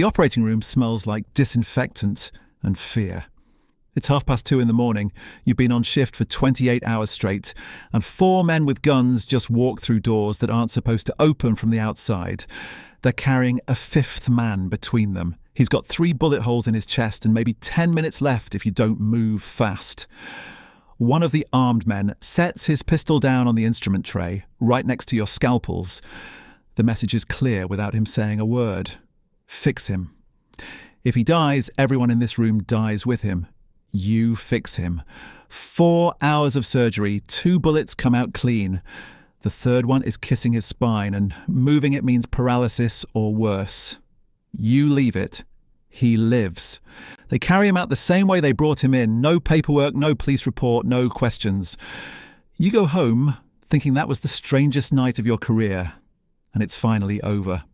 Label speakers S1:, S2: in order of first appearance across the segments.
S1: The operating room smells like disinfectant and fear. It's 2:30 in the morning. You've been on shift for 28 hours straight, and 4 men with guns just walk through doors that aren't supposed to open from the outside. They're carrying a 5th man between them. He's got 3 bullet holes in his chest and maybe 10 minutes left if you don't move fast. One of the armed men sets his pistol down on the instrument tray, right next to your scalpels. The message is clear without him saying a word. Fix him. If he dies, everyone in this room dies with him. You fix him. 4 hours of surgery, 2 bullets come out clean. The 3rd one is kissing his spine, and moving it means paralysis or worse. You leave it. He lives. They carry him out the same way they brought him in. No paperwork, no police report, no questions. You go home thinking that was the strangest night of your career, and it's finally over.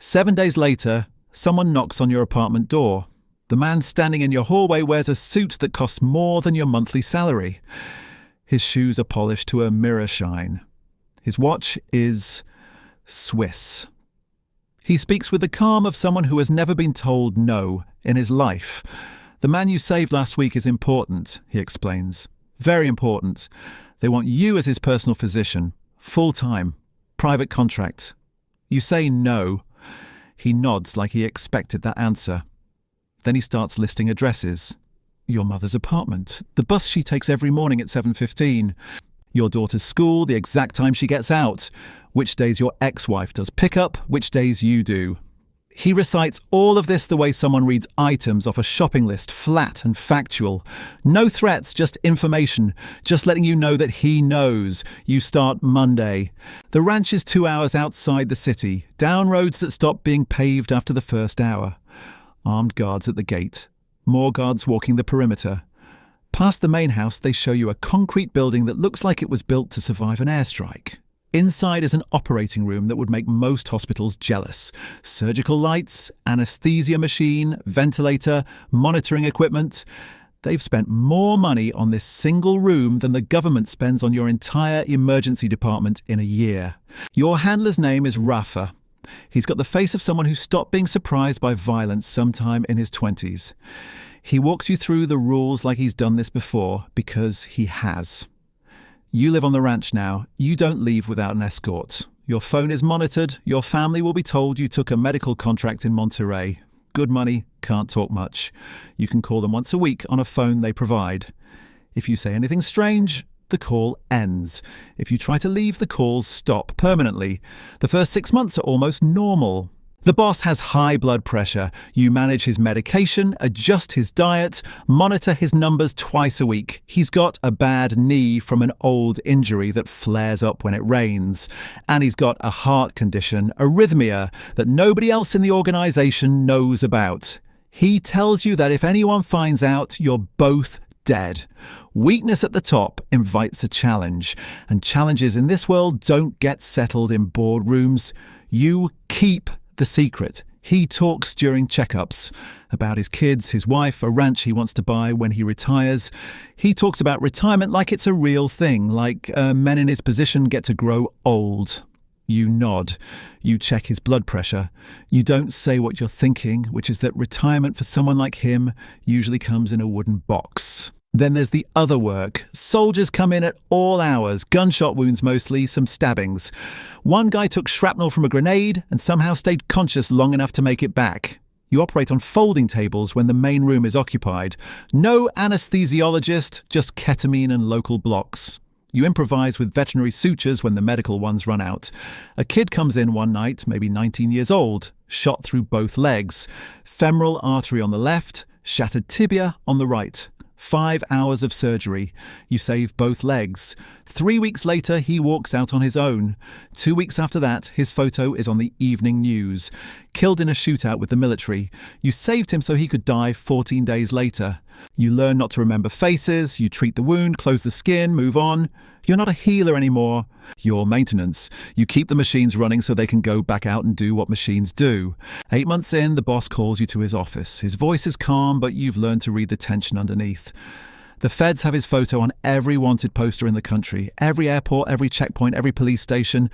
S1: 7 days later, someone knocks on your apartment door. The man standing in your hallway wears a suit that costs more than your monthly salary. His shoes are polished to a mirror shine. His watch is Swiss. He speaks with the calm of someone who has never been told no in his life. The man you saved last week is important, he explains. Very important. They want you as his personal physician. Full-time. Private contract. You say no. He nods like he expected that answer. Then he starts listing addresses. Your mother's apartment, the bus she takes every morning at 7:15. Your daughter's school, the exact time she gets out. Which days your ex-wife does pickup, which days you do. He recites all of this the way someone reads items off a shopping list, flat and factual. No threats, just information, just letting you know that he knows. You start Monday. The ranch is 2 hours outside the city, down roads that stop being paved after the first hour. Armed guards at the gate. More guards walking the perimeter. Past the main house, they show you a concrete building that looks like it was built to survive an airstrike. Inside is an operating room that would make most hospitals jealous. Surgical lights, anesthesia machine, ventilator, monitoring equipment. They've spent more money on this single room than the government spends on your entire emergency department in a year. Your handler's name is Rafa. He's got the face of someone who stopped being surprised by violence sometime in his 20s. He walks you through the rules like he's done this before, because he has. You live on the ranch now. You don't leave without an escort. Your phone is monitored. Your family will be told you took a medical contract in Monterey. Good money, can't talk much. You can call them once a week on a phone they provide. If you say anything strange, the call ends. If you try to leave, the calls stop permanently. The first 6 months are almost normal. The boss has high blood pressure. You manage his medication, adjust his diet, monitor his numbers twice a week. He's got a bad knee from an old injury that flares up when it rains. And he's got a heart condition, arrhythmia, that nobody else in the organization knows about. He tells you that if anyone finds out, you're both dead. Weakness at the top invites a challenge, and challenges in this world don't get settled in boardrooms. You keep the secret. He talks during checkups about his kids, his wife, a ranch he wants to buy when he retires. He talks about retirement like it's a real thing, like men in his position get to grow old. You nod. You check his blood pressure. You don't say what you're thinking, which is that retirement for someone like him usually comes in a wooden box. Then there's the other work. Soldiers come in at all hours, gunshot wounds mostly, some stabbings. One guy took shrapnel from a grenade and somehow stayed conscious long enough to make it back. You operate on folding tables when the main room is occupied. No anesthesiologist, just ketamine and local blocks. You improvise with veterinary sutures when the medical ones run out. A kid comes in one night, maybe 19 years old, shot through both legs. Femoral artery on the left, shattered tibia on the right. 5 hours of surgery. You save both legs. 3 weeks later, he walks out on his own. 2 weeks after that, his photo is on the evening news. Killed in a shootout with the military. You saved him so he could die 14 days later. You learn not to remember faces. You treat the wound, close the skin, move on. You're not a healer anymore. You're maintenance. You keep the machines running so they can go back out and do what machines do. 8 months in, the boss calls you to his office. His voice is calm, but you've learned to read the tension underneath. The feds have his photo on every wanted poster in the country, every airport, every checkpoint, every police station.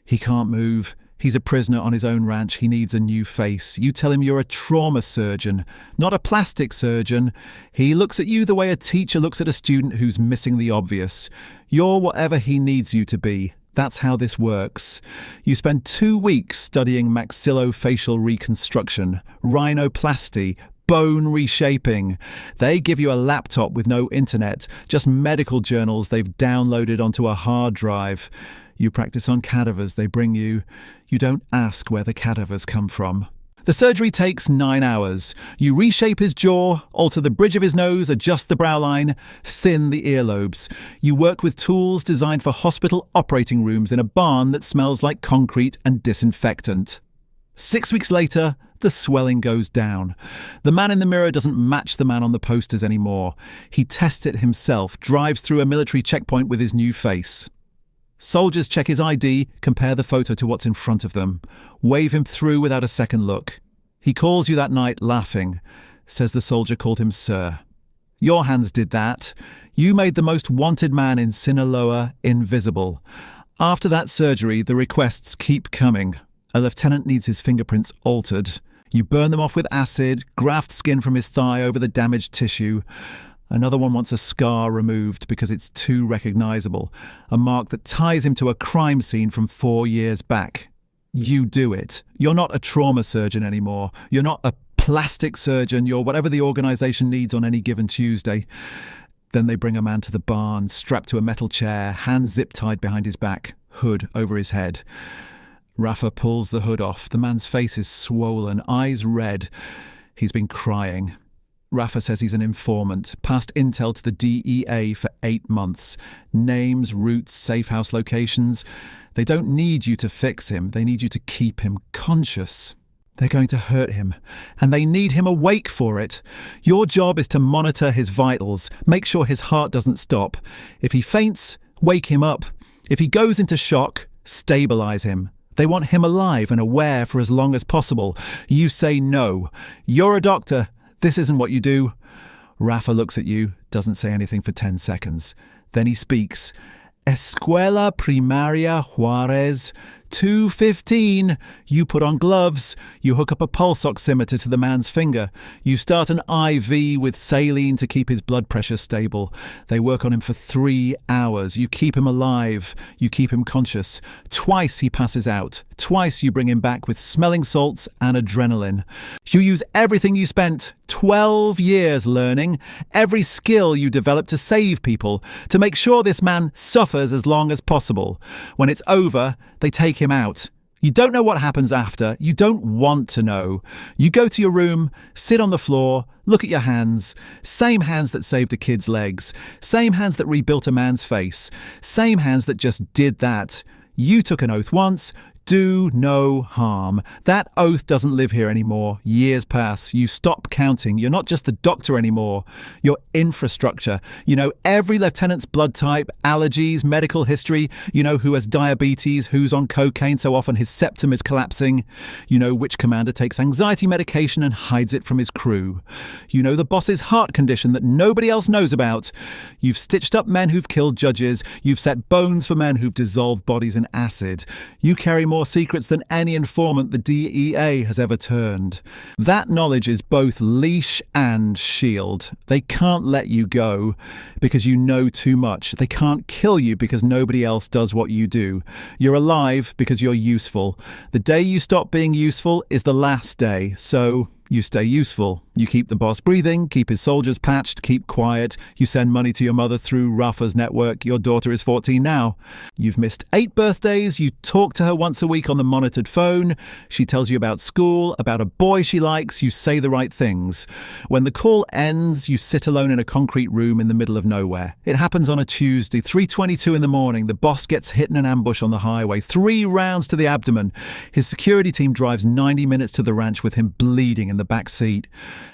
S1: He can't move. He's a prisoner on his own ranch. He needs a new face. You tell him you're a trauma surgeon, not a plastic surgeon. He looks at you the way a teacher looks at a student who's missing the obvious. You're whatever he needs you to be. That's how this works. You spend 2 weeks studying maxillofacial reconstruction, rhinoplasty, bone reshaping. They give you a laptop with no internet, just medical journals they've downloaded onto a hard drive. You practice on cadavers they bring you. You don't ask where the cadavers come from. The surgery takes 9 hours. You reshape his jaw, alter the bridge of his nose, adjust the brow line, thin the earlobes. You work with tools designed for hospital operating rooms in a barn that smells like concrete and disinfectant. 6 weeks later, the swelling goes down. The man in the mirror doesn't match the man on the posters anymore. He tests it himself, drives through a military checkpoint with his new face. Soldiers check his ID, compare the photo to what's in front of them, wave him through without a second look. He calls you that night laughing, says the soldier called him sir. Your hands did that. You made the most wanted man in Sinaloa invisible. After that surgery, the requests keep coming. A lieutenant needs his fingerprints altered. You burn them off with acid, graft skin from his thigh over the damaged tissue. Another one wants a scar removed because it's too recognizable, a mark that ties him to a crime scene from 4 years back. You do it. You're not a trauma surgeon anymore. You're not a plastic surgeon. You're whatever the organization needs on any given Tuesday. Then they bring a man to the barn, strapped to a metal chair, hands zip-tied behind his back, hood over his head. Rafa pulls the hood off. The man's face is swollen, eyes red. He's been crying. Rafa says he's an informant, passed intel to the DEA for 8 months. Names, routes, safe house locations. They don't need you to fix him. They need you to keep him conscious. They're going to hurt him, and they need him awake for it. Your job is to monitor his vitals, make sure his heart doesn't stop. If he faints, wake him up. If he goes into shock, stabilize him. They want him alive and aware for as long as possible. You say no. You're a doctor. This isn't what you do. Rafa looks at you, doesn't say anything for 10 seconds. Then he speaks. Escuela Primaria Juarez, 2:15. You put on gloves. You hook up a pulse oximeter to the man's finger. You start an IV with saline to keep his blood pressure stable. They work on him for 3 hours. You keep him alive. You keep him conscious. Twice he passes out. Twice you bring him back with smelling salts and adrenaline. You use everything you spent 12 years learning, every skill you developed to save people, to make sure this man suffers as long as possible. When it's over, they take him out. You don't know what happens after. You don't want to know. You go to your room, sit on the floor, look at your hands. Same hands that saved a kid's legs. Same hands that rebuilt a man's face. Same hands that just did that. You took an oath once. Do no harm. That oath doesn't live here anymore. Years pass. You stop counting. You're not just the doctor anymore. You're infrastructure. You know every lieutenant's blood type, allergies, medical history. You know who has diabetes, who's on cocaine so often his septum is collapsing. You know which commander takes anxiety medication and hides it from his crew. You know the boss's heart condition that nobody else knows about. You've stitched up men who've killed judges. You've set bones for men who've dissolved bodies in acid. You carry more secrets than any informant the DEA has ever turned. That knowledge is both leash and shield. They can't let you go because you know too much. They can't kill you because nobody else does what you do. You're alive because you're useful. The day you stop being useful is the last day, so you stay useful. You keep the boss breathing, keep his soldiers patched, keep quiet. You send money to your mother through Rafa's network. Your daughter is 14 now. You've missed 8 birthdays. You talk to her once a week on the monitored phone. She tells you about school, about a boy she likes. You say the right things. When the call ends, you sit alone in a concrete room in the middle of nowhere. It happens on a Tuesday, 3:22 in the morning. The boss gets hit in an ambush on the highway. 3 rounds to the abdomen. His security team drives 90 minutes to the ranch with him bleeding in the back seat.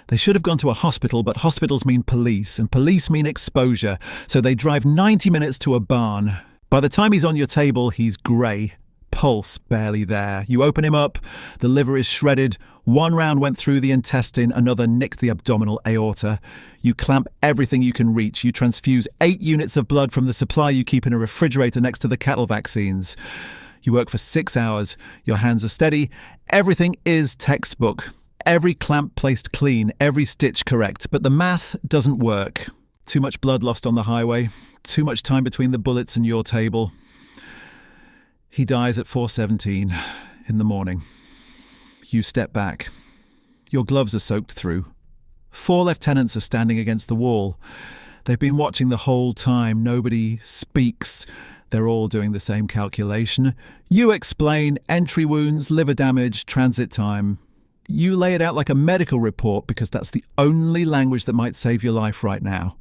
S1: They should have gone to a hospital, but hospitals mean police, and police mean exposure, so they drive 90 minutes to a barn. By the time he's on your table, he's grey, pulse barely there. You open him up, the liver is shredded, 1 round went through the intestine, another nicked the abdominal aorta. You clamp everything you can reach. You transfuse 8 units of blood from the supply you keep in a refrigerator next to the cattle vaccines. You work for 6 hours, your hands are steady, everything is textbook. Every clamp placed clean, every stitch correct, but the math doesn't work. Too much blood lost on the highway, too much time between the bullets and your table. He dies at 4:17 in the morning. You step back. Your gloves are soaked through. 4 lieutenants are standing against the wall. They've been watching the whole time. Nobody speaks. They're all doing the same calculation. You explain entry wounds, liver damage, transit time. You lay it out like a medical report because that's the only language that might save your life right now.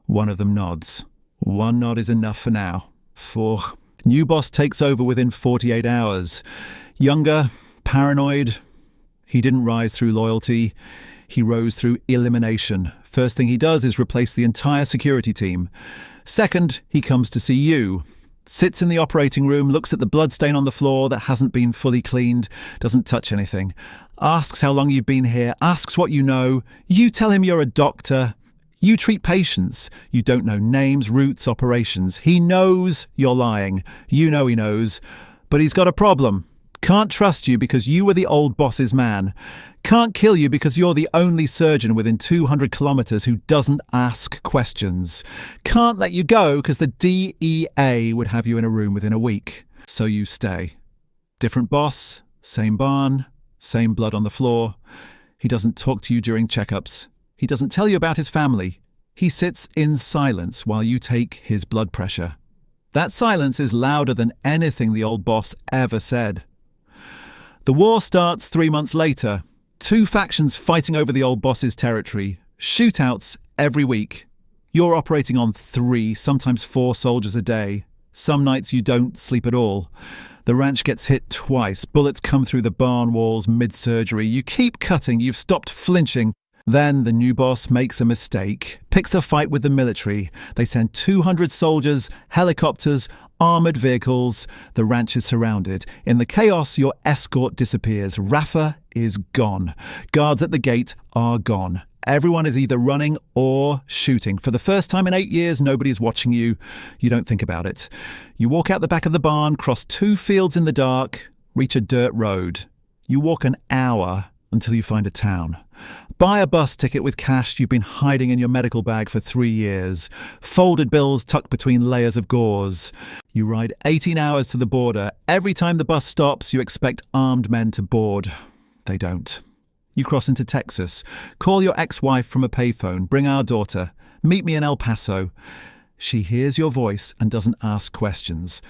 S1: One of them nods. One nod is enough for now. 4. New boss takes over within 48 hours. Younger, paranoid. He didn't rise through loyalty. He rose through elimination. First thing he does is replace the entire security team. Second, he comes to see you. Sits in the operating room, looks at the bloodstain on the floor that hasn't been fully cleaned, doesn't touch anything. Asks how long you've been here, asks what you know. You tell him you're a doctor. You treat patients. You don't know names, routes, operations. He knows you're lying. You know he knows. But he's got a problem. Can't trust you because you were the old boss's man. Can't kill you because you're the only surgeon within 200 kilometers who doesn't ask questions. Can't let you go because the DEA would have you in a room within a week. So you stay. Different boss, same barn, same blood on the floor. He doesn't talk to you during checkups. He doesn't tell you about his family. He sits in silence while you take his blood pressure. That silence is louder than anything the old boss ever said. The war starts 3 months later. 2 factions fighting over the old boss's territory. Shootouts every week. You're operating on 3, sometimes 4 soldiers a day. Some nights you don't sleep at all. The ranch gets hit twice. Bullets come through the barn walls mid-surgery. You keep cutting. You've stopped flinching. Then the new boss makes a mistake, picks a fight with the military. They send 200 soldiers, helicopters, armoured vehicles. The ranch is surrounded. In the chaos, your escort disappears. Rafa is gone. Guards at the gate are gone. Everyone is either running or shooting. For the first time in 8 years, nobody's watching you. You don't think about it. You walk out the back of the barn, cross 2 fields in the dark, reach a dirt road. You walk an hour until you find a town. Buy a bus ticket with cash you've been hiding in your medical bag for 3 years. Folded bills tucked between layers of gauze. You ride 18 hours to the border. Every time the bus stops, you expect armed men to board. They don't. You cross into Texas. Call your ex-wife from a payphone. Bring our daughter. Meet me in El Paso. She hears your voice and doesn't ask questions.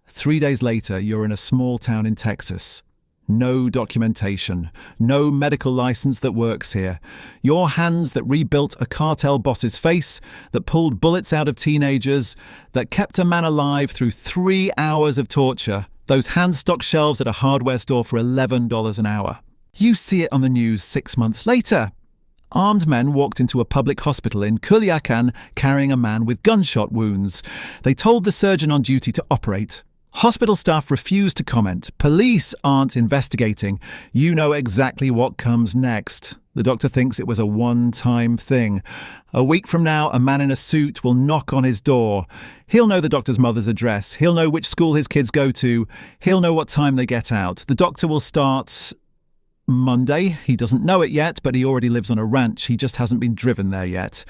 S1: 3 days later, you're in a small town in Texas. No documentation, no medical license that works here. Your hands that rebuilt a cartel boss's face, that pulled bullets out of teenagers, that kept a man alive through 3 hours of torture. Those hands stock shelves at a hardware store for $11 an hour. You see it on the news 6 months later. Armed men walked into a public hospital in Culiacan carrying a man with gunshot wounds. They told the surgeon on duty to operate. Hospital staff refuse to comment. Police aren't investigating. You know exactly what comes next. The doctor thinks it was a one-time thing. A week from now, a man in a suit will knock on his door. He'll know the doctor's mother's address. He'll know which school his kids go to. He'll know what time they get out. The doctor will start Monday. He doesn't know it yet, but he already lives on a ranch. He just hasn't been driven there yet.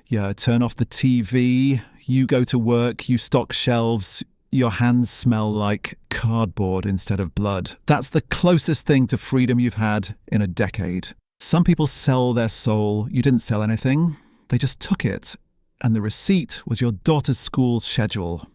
S1: Yeah, turn off the TV. You go to work. You stock shelves. Your hands smell like cardboard instead of blood. That's the closest thing to freedom you've had in a decade. Some people sell their soul. You didn't sell anything. They just took it. And the receipt was your daughter's school schedule.